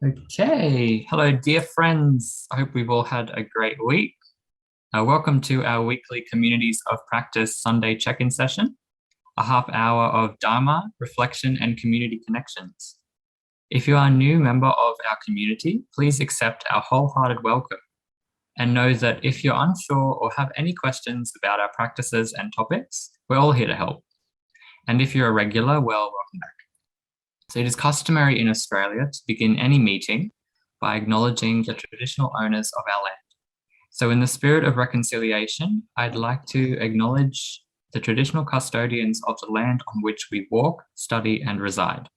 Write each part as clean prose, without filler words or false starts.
Okay, hello, dear friends. I hope we've all had a great week. Welcome to our weekly Communities of Practice Sunday check-in session, a half hour of Dharma, reflection, and community connections. If you are a new member of our community, please accept our wholehearted welcome and know that if you're unsure or have any questions about our practices and topics, we're all here to help. And if you're a regular, well, welcome back. So it is customary in Australia to begin any meeting by acknowledging the traditional owners of our land. So in the spirit of reconciliation, I'd like to acknowledge the traditional custodians of the land on which we walk, study, and reside,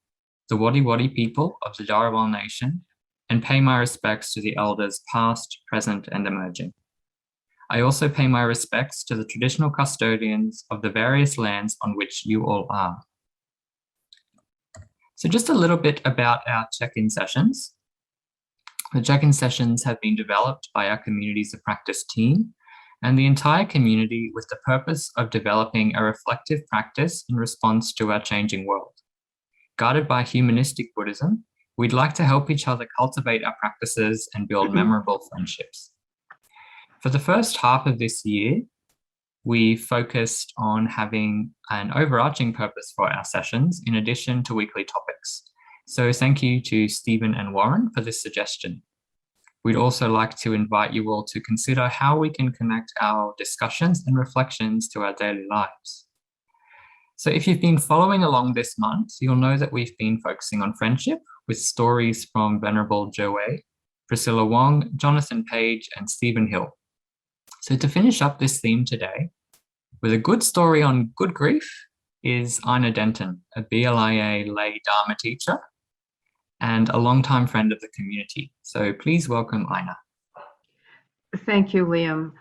the Wadi Wadi people of the Dharawal Nation, and pay my respects to the elders past, present, and emerging. I also pay my respects to the traditional custodians of the various lands on which you all are. So just a little bit about our check-in sessions. The check-in sessions have been developed by our Communities of Practice team and the entire community with the purpose of developing a reflective practice in response to our changing world. Guided by humanistic Buddhism, we'd like to help each other cultivate our practices and build memorable friendships. For the first half of this year, we focused on having an overarching purpose for our sessions in addition to weekly topics. So thank you to Stephen and Warren for this suggestion. We'd also like to invite you all to consider how we can connect our discussions and reflections to our daily lives. So if you've been following along this month, you'll know that we've been focusing on friendship with stories from Venerable Joey, Priscilla Wong, Jonathan Page, and Stephen Hill. So to finish up this theme today, with a good story on good grief is Ina Denton, a BLIA lay Dharma teacher and a longtime friend of the community. So please welcome Ina. Thank you, Liam.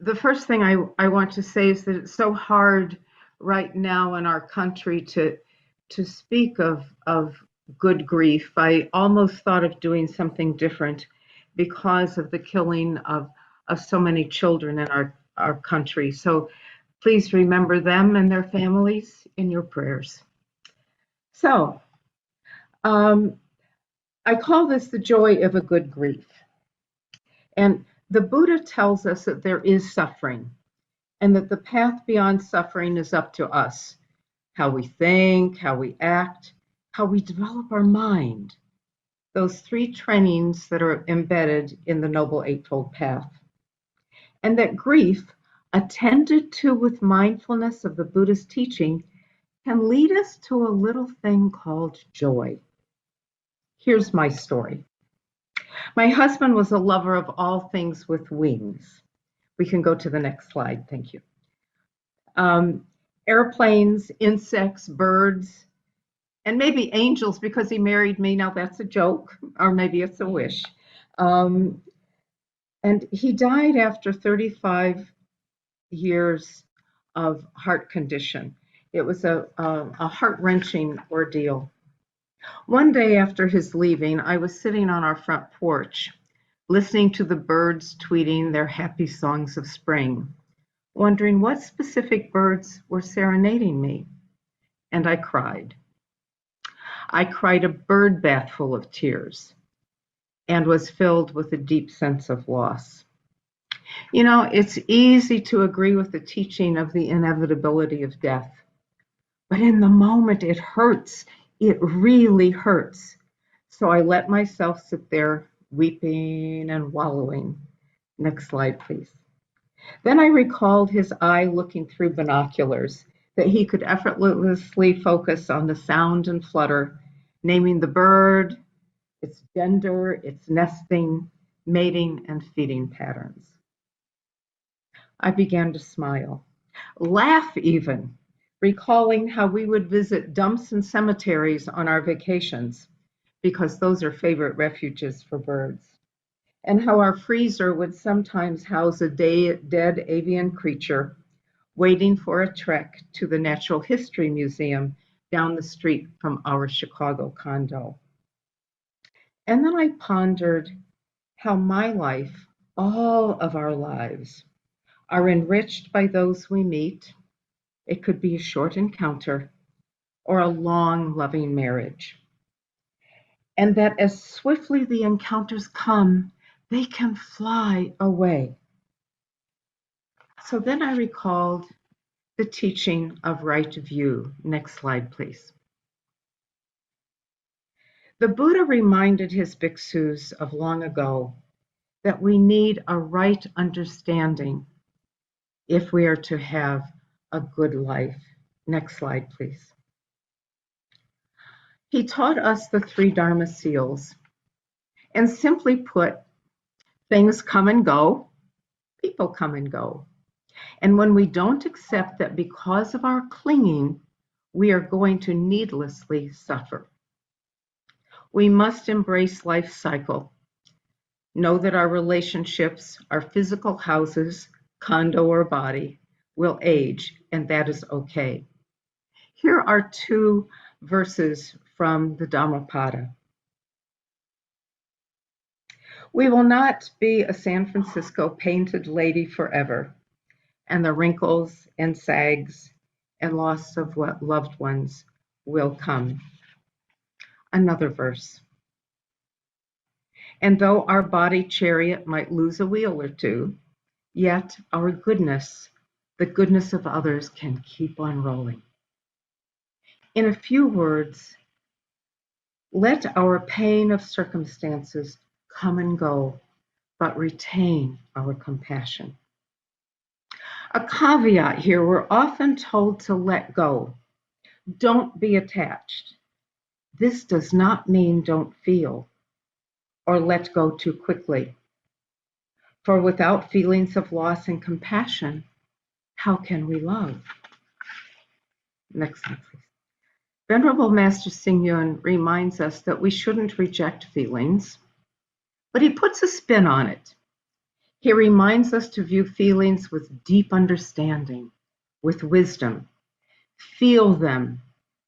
The first thing I want to say is that it's so hard right now in our country to speak of good grief. I almost thought of doing something different because of the killing of so many children in our country. So please remember them and their families in your prayers. So I call this the joy of a good grief. And the Buddha tells us that there is suffering and that the path beyond suffering is up to us. How we think, how we act, how we develop our mind. Those three trainings that are embedded in the Noble Eightfold Path. And that grief, attended to with mindfulness of the Buddha's teaching, can lead us to a little thing called joy. Here's my story. My husband was a lover of all things with wings. We can go to the next slide, thank you. Airplanes, insects, birds, and maybe angels because he married me. Now that's a joke, or maybe it's a wish. And he died after 35 years of heart condition. It was a heart-wrenching ordeal. One day after his leaving, I was sitting on our front porch, listening to the birds tweeting their happy songs of spring, wondering what specific birds were serenading me. And I cried. I cried a bird bath full of tears and was filled with a deep sense of loss. You know, it's easy to agree with the teaching of the inevitability of death, but in the moment it hurts. It really hurts. So I let myself sit there weeping and wallowing. Next slide, please. Then I recalled his eye looking through binoculars, that he could effortlessly focus on the sound and flutter, naming the bird, its gender, its nesting, mating, and feeding patterns. I began to smile, laugh even, recalling how we would visit dumps and cemeteries on our vacations, because those are favorite refuges for birds, and how our freezer would sometimes house a dead avian creature waiting for a trek to the Natural History Museum down the street from our Chicago condo. And then I pondered how my life, all of our lives, are enriched by those we meet. It could be a short encounter or a long, loving marriage. and that as swiftly the encounters come, they can fly away. So then I recalled the teaching of right view. Next slide, please. The Buddha reminded his bhikshus of long ago that we need a right understanding if we are to have a good life. Next slide, please. He taught us the three Dharma seals, and simply put, things come and go, people come and go. And when we don't accept that because of our clinging, we are going to needlessly suffer, we must embrace life's cycle. Know that our relationships, our physical houses, condo or body, will age, and that is okay. Here are two verses from the Dhammapada. We will not be a San Francisco painted lady forever, and the wrinkles and sags and loss of loved ones will come. Another verse. And though our body chariot might lose a wheel or two, yet our goodness, the goodness of others, can keep on rolling. In a few words, let our pain of circumstances come and go, but retain our compassion. A caveat here, we're often told to let go. Don't be attached. This does not mean don't feel or let go too quickly. For without feelings of loss and compassion, how can we love? Next slide, please. Venerable Master Xing reminds us that we shouldn't reject feelings, but he puts a spin on it. He reminds us to view feelings with deep understanding, with wisdom, feel them,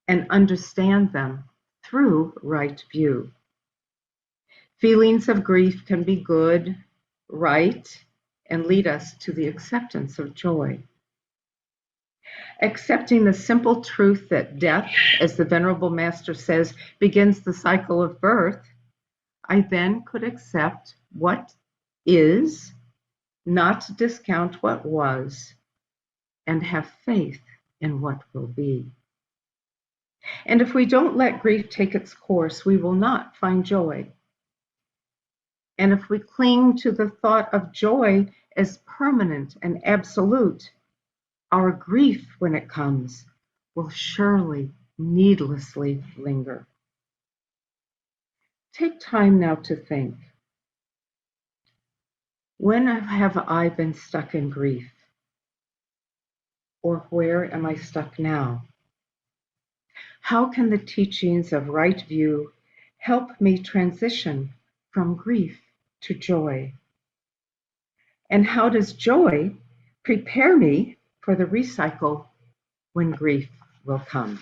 and understand them through right view. Feelings of grief can be good, right, and lead us to the acceptance of joy. Accepting the simple truth that death, as the Venerable Master says, begins the cycle of birth, I then could accept what is, not discount what was, and have faith in what will be. And if we don't let grief take its course, we will not find joy. And if we cling to the thought of joy as permanent and absolute, our grief, when it comes, will surely needlessly linger. Take time now to think. When have I been stuck in grief? Or where am I stuck now? How can the teachings of right view help me transition from grief to joy? And how does joy prepare me for the recycle when grief will come?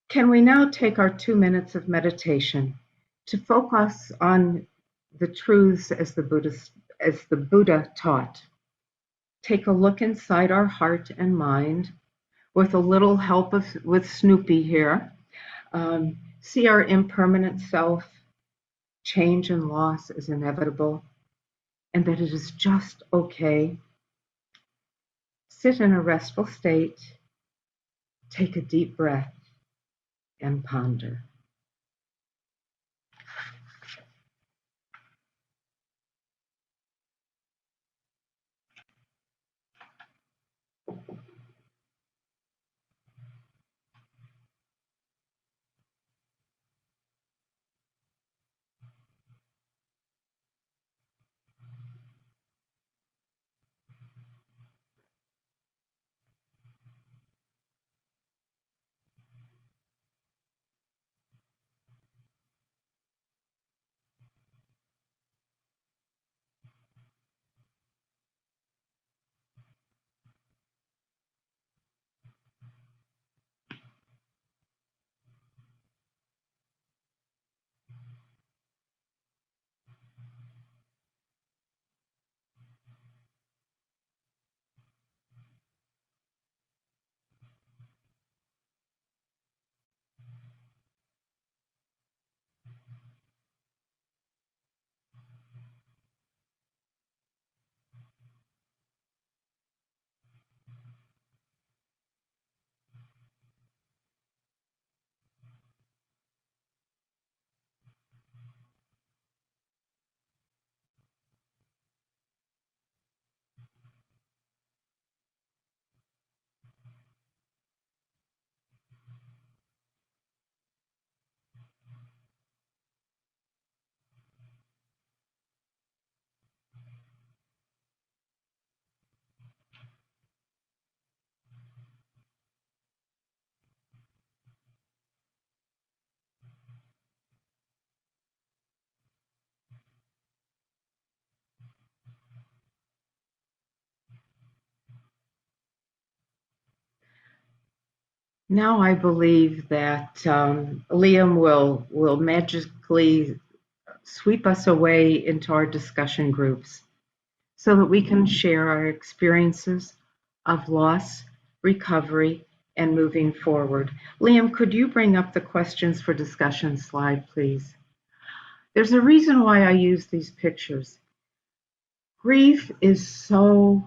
Can we now take our 2 minutes of meditation to focus on the truths as the Buddha taught? Take a look inside our heart and mind with a little help with Snoopy here. See our impermanent self. Change and loss is inevitable, and that it is just okay. Sit in a restful state, take a deep breath, and ponder. Now I believe that Liam will magically sweep us away into our discussion groups so that we can share our experiences of loss, recovery, and moving forward. Liam, could you bring up the questions for discussion slide, please? There's a reason why I use these pictures. Grief is so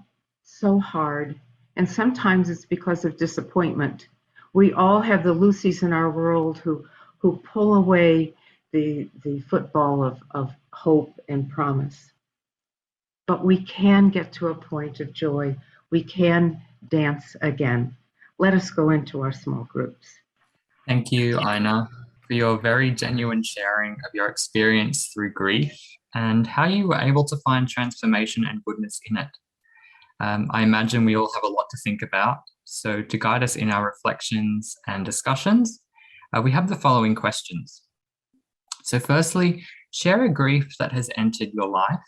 hard, and sometimes it's because of disappointment. We all have the Lucys in our world who pull away the football of hope and promise. But we can get to a point of joy. We can dance again. Let us go into our small groups. Thank you, Ina, for your very genuine sharing of your experience through grief and how you were able to find transformation and goodness in it. I imagine we all have a lot to think about. So to guide us in our reflections and discussions, we have the following questions. So firstly, share a grief that has entered your life.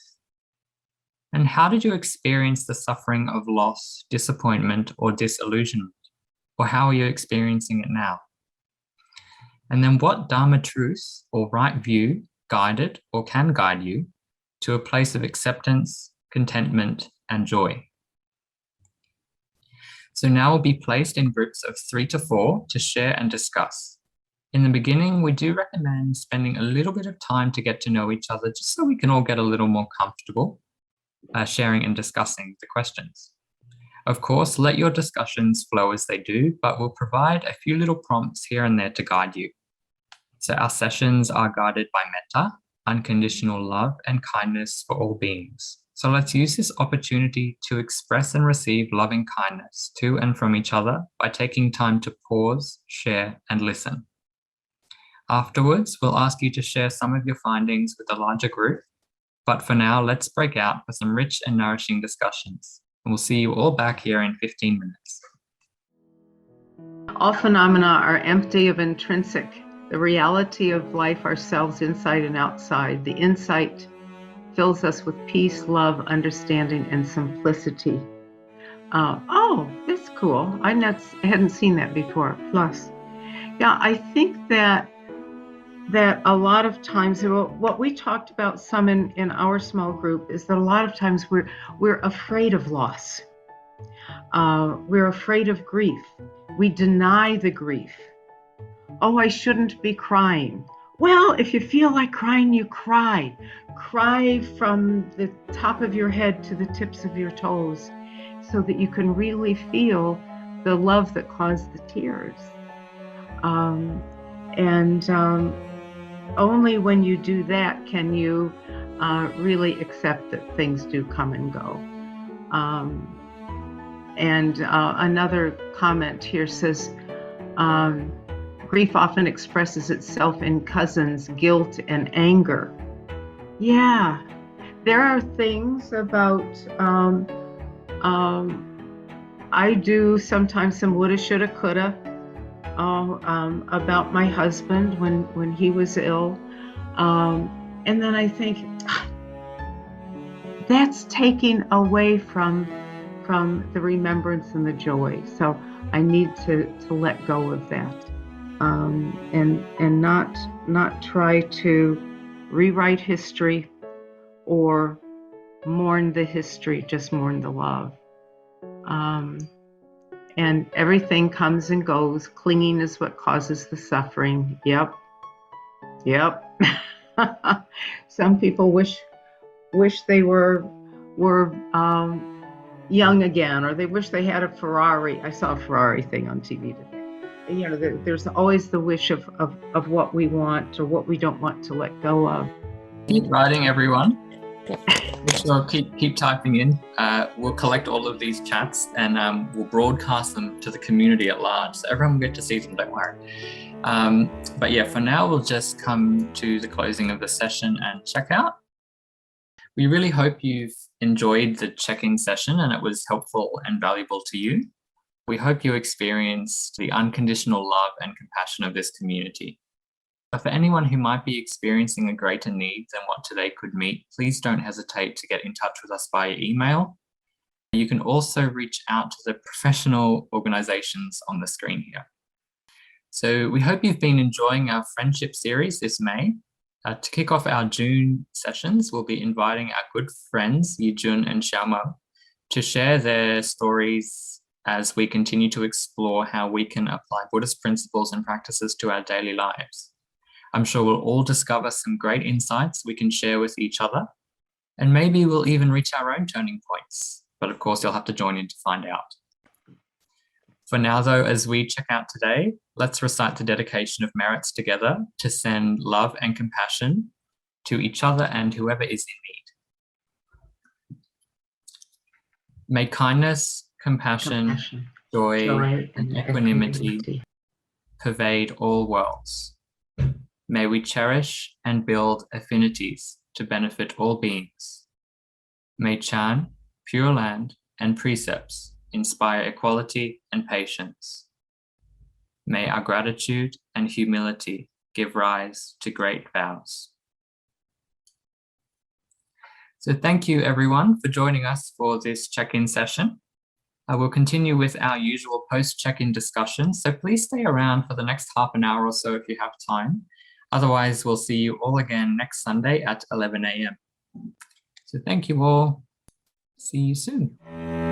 And how did you experience the suffering of loss, disappointment, or disillusionment? Or how are you experiencing it now? And then what Dharma truth or right view guided or can guide you to a place of acceptance, contentment, and joy? So now we'll be placed in groups of 3 to 4 to share and discuss. In the beginning, we do recommend spending a little bit of time to get to know each other, just so we can all get a little more comfortable sharing and discussing the questions. Of course, let your discussions flow as they do, but we'll provide a few little prompts here and there to guide you. So our sessions are guided by metta, unconditional love and kindness for all beings. So let's use this opportunity to express and receive loving kindness to and from each other by taking time to pause, share, and listen. Afterwards, we'll ask you to share some of your findings with a larger group. But for now, let's break out for some rich and nourishing discussions. And we'll see you all back here in 15 minutes. All phenomena are empty of intrinsic. The reality of life, ourselves inside and outside. The insight fills us with peace, love, understanding, and simplicity. Oh, that's cool. I hadn't seen that before. Plus, yeah, I think that a lot of times, what we talked about some in our small group is that a lot of times we're afraid of loss. We're afraid of grief. We deny the grief. Oh, I shouldn't be crying. Well, if you feel like crying, you cry. Cry from the top of your head to the tips of your toes so that you can really feel the love that caused the tears. Only when you do that can you really accept that things do come and go. Another comment here says, grief often expresses itself in cousins, guilt, and anger. Yeah, there are things about, I do sometimes some woulda, shoulda, coulda about my husband when he was ill. And then I think, that's taking away from the remembrance and the joy. So I need to let go of that. And not try to rewrite history or mourn the history, just mourn the love. And everything comes and goes. Clinging is what causes the suffering. Yep. Some people wish they were young again, or they wish they had a Ferrari. I saw a Ferrari thing on TV today. You know, there's always the wish of what we want or what we don't want to let go of. Keep writing, everyone. So keep typing in. We'll collect all of these chats and we'll broadcast them to the community at large, so everyone will get to see them, don't worry. But yeah, for now, we'll just come to the closing of the session and check out. We really hope you've enjoyed the check-in session and it was helpful and valuable to you. We hope you experienced the unconditional love and compassion of this community. But for anyone who might be experiencing a greater need than what today could meet, please don't hesitate to get in touch with us via email. You can also reach out to the professional organizations on the screen here. So we hope you've been enjoying our friendship series this May. To kick off our June sessions, we'll be inviting our good friends, Yijun and Xiaomo, to share their stories as we continue to explore how we can apply Buddhist principles and practices to our daily lives. I'm sure we'll all discover some great insights we can share with each other, and maybe we'll even reach our own turning points. But of course, you'll have to join in to find out. For now, though, as we check out today, let's recite the dedication of merits together to send love and compassion to each other and whoever is in need. May kindness, compassion, joy, and equanimity pervade all worlds. May we cherish and build affinities to benefit all beings. May Chan, Pure Land, and precepts inspire equality and patience. May our gratitude and humility give rise to great vows. So thank you everyone for joining us for this check-in session. We'll continue with our usual post-check-in discussion, so please stay around for the next half an hour or so if you have time. Otherwise, we'll see you all again next Sunday at 11 a.m. So thank you all. See you soon.